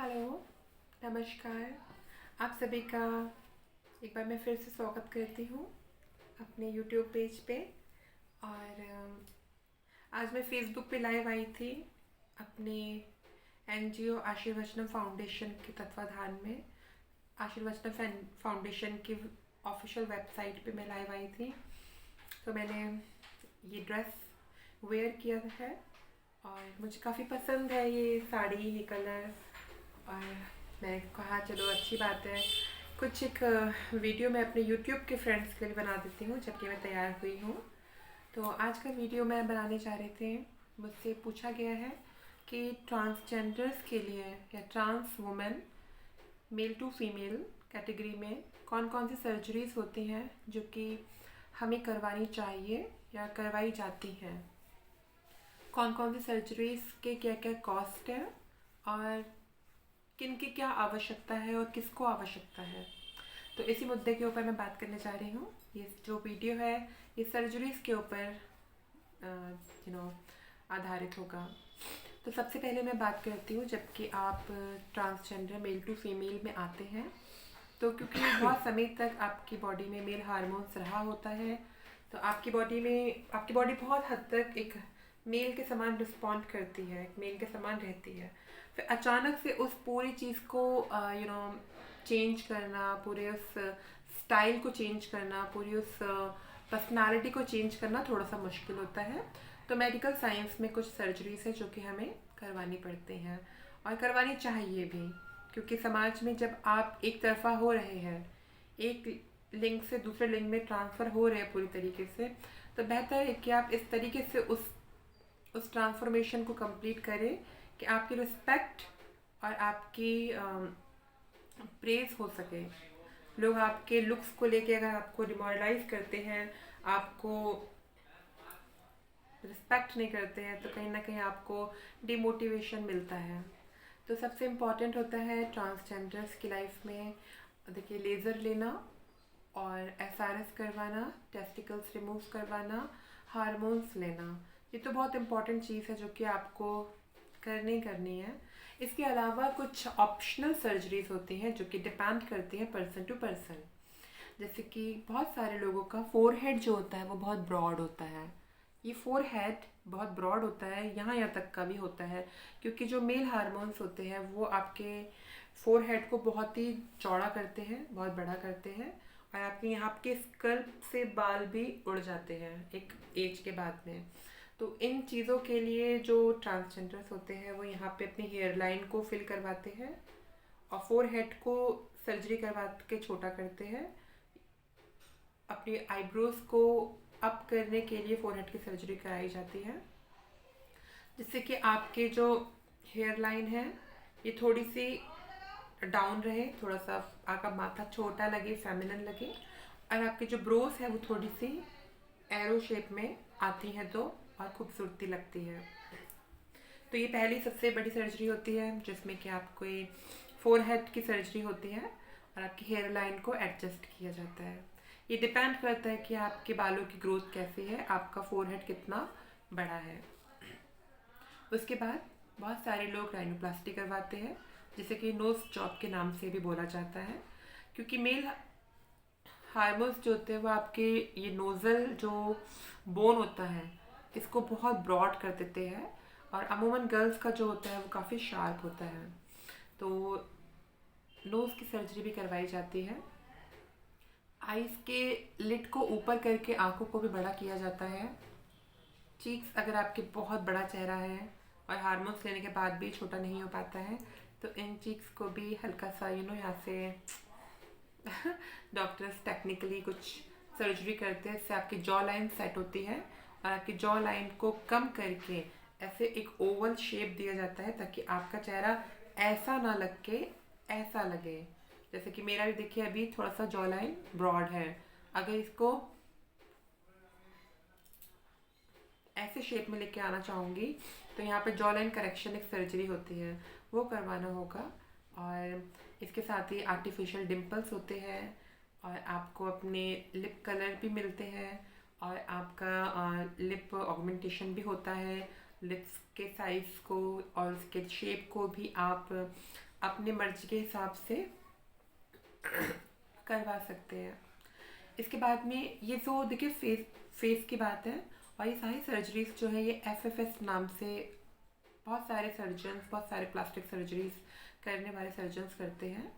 Hello, नमस्कार। आप सभी का एक बार मैं फिर से स्वागत करती हूँ अपने यूट्यूब पेज पे। और आज मैं फेसबुक पे लाइव आई थी अपने एनजीओ आशीर्वचनम फाउंडेशन के तत्वाधान में। आशीर्वचनम फाउंडेशन की ऑफिशियल वेबसाइट पे मैं लाइव आई थी। तो मैंने ये ड्रेस वेयर किया है और मुझे काफ़ी पसंद है ये साड़ी, ये कलर। और मैं कहा चलो अच्छी बात है, कुछ एक वीडियो मैं अपने यूट्यूब के फ्रेंड्स के लिए बना देती हूँ जबकि मैं तैयार हुई हूँ। तो आज का वीडियो मैं बनाने चाह रहे थे, मुझसे पूछा गया है कि ट्रांसजेंडर्स के लिए या trans women male to female category में कौन कौन सी सर्जरीज होती हैं जो कि हमें करवानी चाहिए या करवाई जाती हैं। कौन कौन सी सर्जरीज के क्या क्या कॉस्ट है और किन की क्या आवश्यकता है और किसको आवश्यकता है। तो इसी मुद्दे के ऊपर मैं बात करने जा रही हूँ। ये जो वीडियो है ये सर्जरीज के ऊपर आधारित होगा। तो सबसे पहले मैं बात करती हूँ, जबकि आप ट्रांसजेंडर मेल टू फीमेल में आते हैं तो क्योंकि बहुत समय तक आपकी बॉडी में मेल हार्मोन्स रहा होता है, तो आपकी बॉडी बहुत हद तक एक मेल के समान रिस्पॉन्ड करती है, एक मेल के समान रहती है। फिर अचानक से उस पूरी चीज़ को चेंज करना, पूरे उस स्टाइल को चेंज करना, पूरी उस पर्सनालिटी को चेंज करना थोड़ा सा मुश्किल होता है। तो मेडिकल साइंस में कुछ सर्जरीज है जो कि हमें करवानी पड़ती हैं और करवानी चाहिए भी, क्योंकि समाज में जब आप एक तरफा हो रहे हैं, एक लिंग से दूसरे लिंग में ट्रांसफ़र हो रहे हैं पूरी तरीके से, तो बेहतर है कि आप इस तरीके से उस ट्रांसफॉर्मेशन को कंप्लीट करें कि आपकी रिस्पेक्ट और आपकी प्रेज हो सके। लोग आपके लुक्स को लेके अगर आपको डिमोरलाइज करते हैं, आपको रिस्पेक्ट नहीं करते हैं, तो कहीं ना कहीं आपको डिमोटिवेशन मिलता है। तो सबसे इम्पॉर्टेंट होता है ट्रांसजेंडर्स की लाइफ में, देखिए, लेज़र लेना और एसआरएस करवाना, टेस्टिकल्स रिमूव करवाना, हार्मोन्स लेना। ये तो बहुत इम्पॉर्टेंट चीज़ है जो कि आपको करनी है। इसके अलावा कुछ ऑप्शनल सर्जरीज होती हैं जो कि डिपेंड करती हैं पर्सन टू पर्सन। जैसे कि बहुत सारे लोगों का फोरहेड जो होता है वो बहुत ब्रॉड होता है। ये फोरहेड बहुत ब्रॉड होता है, यहाँ तक का भी होता है, क्योंकि जो मेल हार्मोन्स होते हैं वो आपके फोरहेड को बहुत ही चौड़ा करते हैं, बहुत बड़ा करते हैं, और आपके यहाँ के स्कल्प से बाल भी उड़ जाते हैं एक एज के बाद में। तो इन चीज़ों के लिए जो ट्रांसजेंडर्स होते हैं वो यहाँ पे अपनी हेयर लाइन को फिल करवाते हैं और फोरहेड को सर्जरी करवा के छोटा करते हैं। अपनी आईब्रोज को अप करने के लिए फोरहेड की सर्जरी कराई जाती है, जिससे कि आपके जो हेयर लाइन है ये थोड़ी सी डाउन रहे, थोड़ा सा आपका माथा छोटा लगे, फेमिनिन लगे, और आपकी जो ब्रोस है वो थोड़ी सी एरो शेप में आती हैं तो और खूबसूरती लगती है। तो ये पहली सबसे बड़ी सर्जरी होती है जिसमें कि आपको ये फोरहेड की सर्जरी होती है और आपकी हेयर लाइन को एडजस्ट किया जाता है। ये डिपेंड करता है कि आपके बालों की ग्रोथ कैसी है, आपका फोरहेड कितना बड़ा है। उसके बाद बहुत सारे लोग राइनोप्लास्टी करवाते हैं, जिसे कि नोज जॉब के नाम से भी बोला जाता है, क्योंकि मेल हार्मोन्स जो होते हैं वो आपके ये नोज़ल जो बोन होता है इसको बहुत ब्रॉड कर देते हैं, और अमूमन गर्ल्स का जो होता है वो काफ़ी शार्प होता है। तो नोज़ की सर्जरी भी करवाई जाती है। आइज़ के लिड को ऊपर करके आंखों को भी बड़ा किया जाता है। चीक्स, अगर आपके बहुत बड़ा चेहरा है और हार्मोन्स लेने के बाद भी छोटा नहीं हो पाता है, तो इन चीक्स को भी हल्का सा यहाँ से डॉक्टर्स टेक्निकली कुछ सर्जरी करते हैं, इससे आपकी जॉ लाइन सेट होती है और आपकी जॉ लाइन को कम करके ऐसे एक ओवल शेप दिया जाता है, ताकि आपका चेहरा ऐसा ना लग के ऐसा लगे। जैसे कि मेरा भी देखिए अभी थोड़ा सा जॉ लाइन ब्रॉड है, अगर इसको ऐसे शेप में लेके आना चाहूँगी तो यहाँ पे जॉ लाइन करेक्शन एक सर्जरी होती है, वो करवाना होगा। और इसके साथ ही आर्टिफिशियल डिम्पल्स होते हैं और आपको अपने लिप कलर भी मिलते हैं, और आपका लिप ऑगमेंटेशन भी होता है। लिप्स के साइज़ को और उसके शेप को भी आप अपनी मर्जी के हिसाब से करवा सकते हैं। इसके बाद में ये जो देखिए फेस की बात है, और ये सारी सर्जरीज जो है ये FFS नाम से बहुत सारे सर्जन्स, बहुत सारे प्लास्टिक सर्जरीज करने वाले सर्जन्स करते हैं,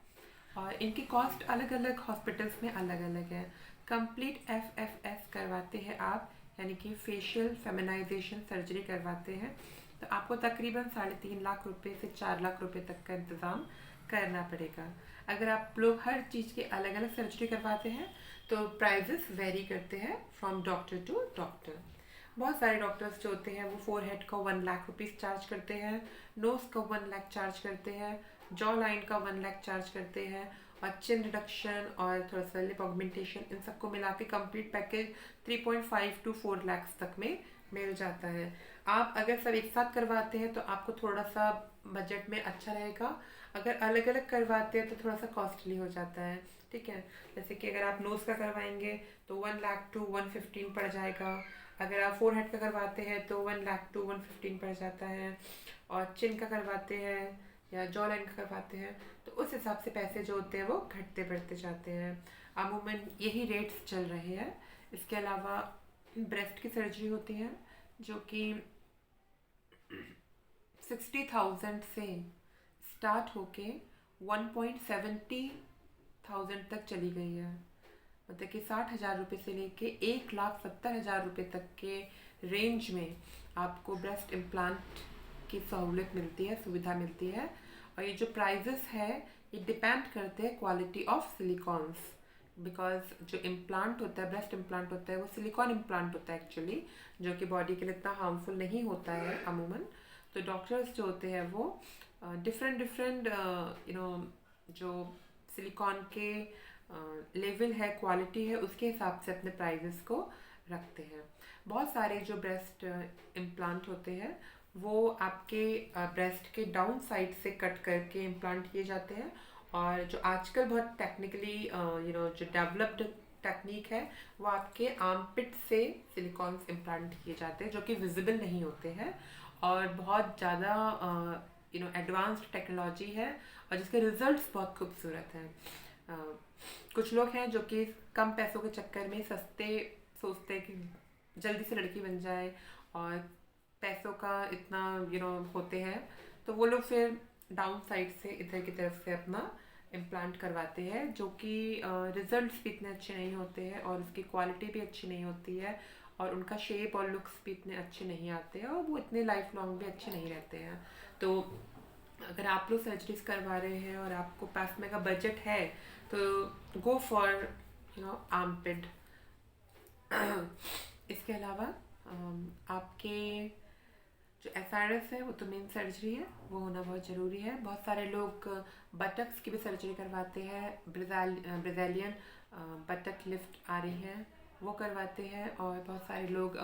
और इनकी कॉस्ट अलग अलग हॉस्पिटल्स में अलग अलग है। कंप्लीट FFS करवाते हैं आप, यानी कि फेशियल फेमिनाइजेशन सर्जरी करवाते हैं, तो आपको तकरीबन 3.5 लाख रुपए से 4 लाख रुपए तक का इंतज़ाम करना पड़ेगा। अगर आप लोग हर चीज़ की अलग अलग सर्जरी करवाते हैं तो प्राइजेस वेरी करते हैं फ्रॉम डॉक्टर टू डॉक्टर। बहुत सारे डॉक्टर्स जो होते हैं वो फोरहेड का 1 लाख रुपीज़ चार्ज करते हैं, नोज़ का 1 लाख चार्ज करते हैं, जॉ लाइन का 1 लाख चार्ज करते हैं, और चिन रिडक्शन और थोड़ा सा लिप ऑगमेंटेशन, इन सबको मिला के कम्प्लीट पैकेज 3.5 to 4 लाख तक में मिल जाता है। आप अगर सब एक साथ करवाते हैं तो आपको थोड़ा सा बजट में अच्छा रहेगा, अगर अलग अलग करवाते हैं तो थोड़ा सा कॉस्टली हो जाता है। ठीक है, जैसे कि अगर आप नोज़ का करवाएंगे तो 1 लाख to 115 पड़ जाएगा, अगर आप फोरहेड का करवाते हैं तो 1 लाख to 115 पड़ जाता है, और चिन का करवाते हैं या जॉ लाइन का करवाते हैं तो उस हिसाब से पैसे जो होते हैं वो घटते बढ़ते जाते हैं। अमूमन यही रेट्स चल रहे हैं। इसके अलावा ब्रेस्ट की सर्जरी होती है जो कि 60,000 से स्टार्ट होके 1.70,000 तक चली गई है। मतलब कि 60,000 रुपये से लेके 1,70,000 रुपये तक के रेंज में आपको ब्रेस्ट इम्प्लांट की सहूलत मिलती है, सुविधा मिलती है। और ये जो प्राइजेस है ये डिपेंड करते हैं क्वालिटी ऑफ सिलिकॉन्स, बिकॉज जो इम्प्लांट होता है, ब्रेस्ट इम्प्लांट होता है, वो सिलिकॉन इम्प्लांट होता है एक्चुअली, जो कि बॉडी के लिए इतना हार्मफुल नहीं होता है अमूमन। तो डॉक्टर्स जो होते हैं वो डिफरेंट जो सिलिकॉन के लेवल है, क्वालिटी है, उसके हिसाब से अपने प्राइजेस को रखते हैं। बहुत सारे जो ब्रेस्ट इम्प्लांट होते हैं वो आपके ब्रेस्ट के डाउन साइड से कट करके इम्प्लांट किए जाते हैं, और जो आजकल बहुत टेक्निकली जो डेवलप्ड टेक्निक है वो आपके आर्मपिट से सिलिकॉन्स इम्प्लांट किए जाते हैं, जो कि विजिबल नहीं होते हैं, और बहुत ज़्यादा एडवांस्ड टेक्नोलॉजी है, और जिसके रिजल्ट्स बहुत खूबसूरत हैं। कुछ लोग हैं जो कि कम पैसों के चक्कर में सस्ते सोचते हैं कि जल्दी से लड़की बन जाए, और पैसों का इतना होते हैं, तो वो लोग फिर डाउन साइड से इधर की तरफ से अपना इम्प्लांट करवाते हैं, जो कि रिजल्ट्स भी इतने अच्छे नहीं होते हैं, और उसकी क्वालिटी भी अच्छी नहीं होती है, और उनका शेप और लुक्स भी इतने अच्छे नहीं आते हैं, और वो इतने लाइफ लॉन्ग भी अच्छे नहीं रहते हैं। तो अगर आप लोग सर्जरीज करवा रहे हैं और आपको पास में का बजट है तो गो फॉर आर्मपिट। इसके अलावा आपके जो SRS है वो तो मेन सर्जरी है, वो होना बहुत ज़रूरी है। बहुत सारे लोग बटक्स की भी सर्जरी करवाते हैं, ब्राज़ीलियन बटक लिफ्ट आ रही है वो करवाते हैं, और बहुत सारे लोग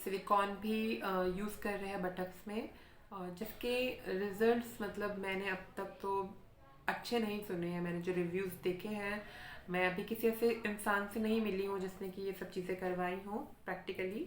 सिलिकॉन भी यूज़ कर रहे हैं बटक्स में, और जिसके रिजल्ट्स मतलब मैंने अब तक तो अच्छे नहीं सुने हैं। मैंने जो रिव्यूज़ देखे हैं, मैं अभी किसी ऐसे इंसान से नहीं मिली हूँ जिसने कि ये सब चीज़ें करवाई हों प्रैक्टिकली,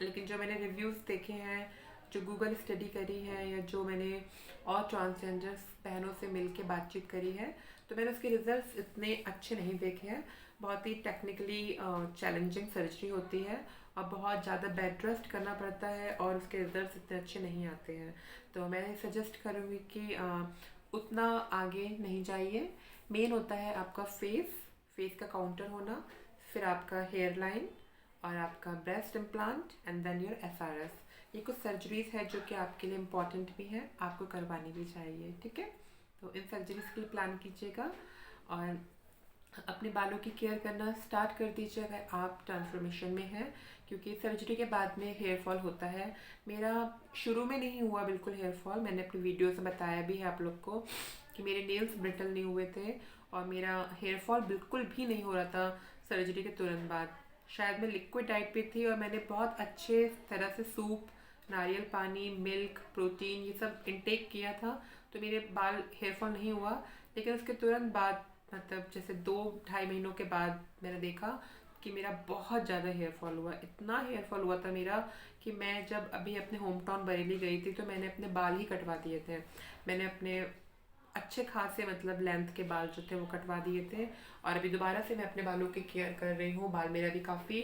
लेकिन जो मैंने रिव्यूज़ देखे हैं, जो गूगल स्टडी करी है, या जो मैंने और ट्रांसजेंडर्स बहनों से मिल के बातचीत करी है, तो मैंने उसके रिजल्ट्स इतने अच्छे नहीं देखे हैं। बहुत ही टेक्निकली चैलेंजिंग सर्जरी होती है, और बहुत ज़्यादा बेड रेस्ट करना पड़ता है, और उसके रिजल्ट्स इतने अच्छे नहीं आते हैं। तो मैं सजेस्ट करूँगी कि उतना आगे नहीं जाइए। मेन होता है आपका फेस का काउंटर होना, फिर आपका हेयर लाइन, और आपका breast implant, and then your SRS। ये कुछ सर्जरीज है जो कि आपके लिए इम्पॉर्टेंट भी है, आपको करवानी भी चाहिए। ठीक है, तो इन सर्जरीज के लिए प्लान कीजिएगा, और अपने बालों की केयर करना स्टार्ट कर दीजिए अगर आप ट्रांसफॉर्मेशन में हैं, क्योंकि सर्जरी के बाद में हेयर फॉल होता है। मेरा शुरू में नहीं हुआ बिल्कुल हेयर फॉल, मैंने अपनी वीडियोस में बताया भी है आप लोग को कि मेरे नेल्स ब्रिटल नहीं हुए थे, और मेरा हेयर फॉल बिल्कुल भी नहीं हो रहा था सर्जरी के तुरंत बाद। शायद मैं लिक्विड डाइट पे थी, और मैंने बहुत अच्छे तरह से सूप, नारियल पानी, मिल्क, प्रोटीन ये सब इंटेक किया था, तो मेरे बाल हेयर फॉल नहीं हुआ। लेकिन उसके तुरंत बाद मतलब जैसे 2-2.5 महीनों के बाद मैंने देखा कि मेरा बहुत ज़्यादा हेयर फॉल हुआ। इतना हेयर फॉल हुआ था मेरा कि मैं जब अभी अपने होम टाउन बरेली गई थी तो मैंने अपने बाल ही कटवा दिए थे। मैंने अपने अच्छे खासे मतलब लेंथ के बाल जो थे वो कटवा दिए थे। और अभी दोबारा से मैं अपने बालों की केयर कर रही हूँ। बाल मेरा भी काफ़ी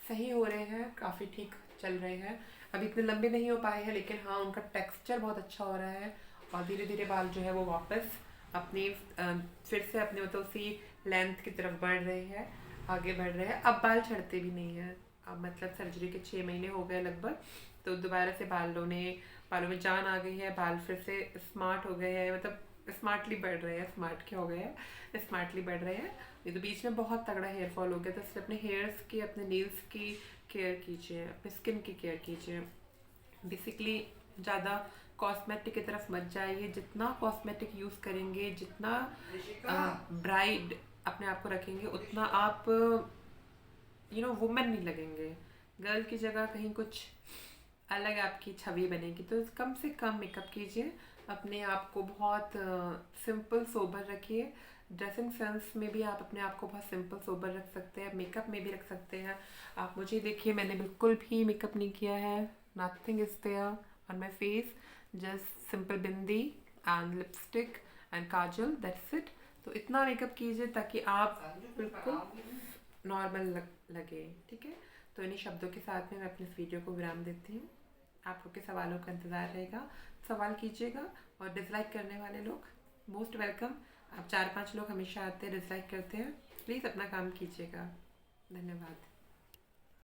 सही हो रहे हैं, काफ़ी ठीक चल रहे हैं। अभी इतने लंबे नहीं हो पाए हैं, लेकिन हाँ उनका टेक्सचर बहुत अच्छा हो रहा है। और धीरे धीरे बाल जो है वो वापस अपनी फिर से अपने मतलब उसी लेंथ की तरफ बढ़ रहे हैं, आगे बढ़ रहे हैं। अब बाल झड़ते भी नहीं हैं। अब मतलब सर्जरी के 6 महीने हो गए लगभग, तो दोबारा से बालों में जान आ गई है। बाल फिर से स्मार्ट हो गए हैं, मतलब स्मार्टली बढ़ रहे हैं। स्मार्ट क्या हो गए हैं, स्मार्टली बढ़ रहे हैं। ये तो बीच में बहुत तगड़ा हेयर फॉल हो गया था, इसलिए अपने हेयर्स की, अपने नेल्स की केयर कीजिए, अपने स्किन की केयर कीजिए। बेसिकली ज़्यादा कॉस्मेटिक की तरफ मत जाइए। जितना कॉस्मेटिक यूज़ करेंगे, जितना ब्राइड अपने आप को रखेंगे, उतना आप वुमेन नहीं लगेंगे। गर्ल की जगह कहीं कुछ अलग आपकी छवि बनेगी। तो कम से कम मेकअप कीजिए, अपने आप को बहुत सिंपल सोबर रखिए। ड्रेसिंग सेंस में भी आप अपने आप को बहुत सिंपल सोबर रख सकते हैं, मेकअप में भी रख सकते हैं। आप मुझे देखिए, मैंने बिल्कुल भी मेकअप नहीं किया है। Nothing is there on my face, just simple bindi and lipstick and kajal, that's it. तो इतना मेकअप कीजिए ताकि आप बिल्कुल नॉर्मल लगे, ठीक है। तो इन्हीं शब्दों के साथ में मैं अपने इस वीडियो को विराम देती हूँ। आप लोग के सवालों का इंतज़ार रहेगा, सवाल कीजिएगा। और डिसलाइक करने वाले लोग मोस्ट वेलकम। आप 4-5 लोग हमेशा आते हैं, डिसलाइक करते हैं, प्लीज़ अपना काम कीजिएगा। धन्यवाद।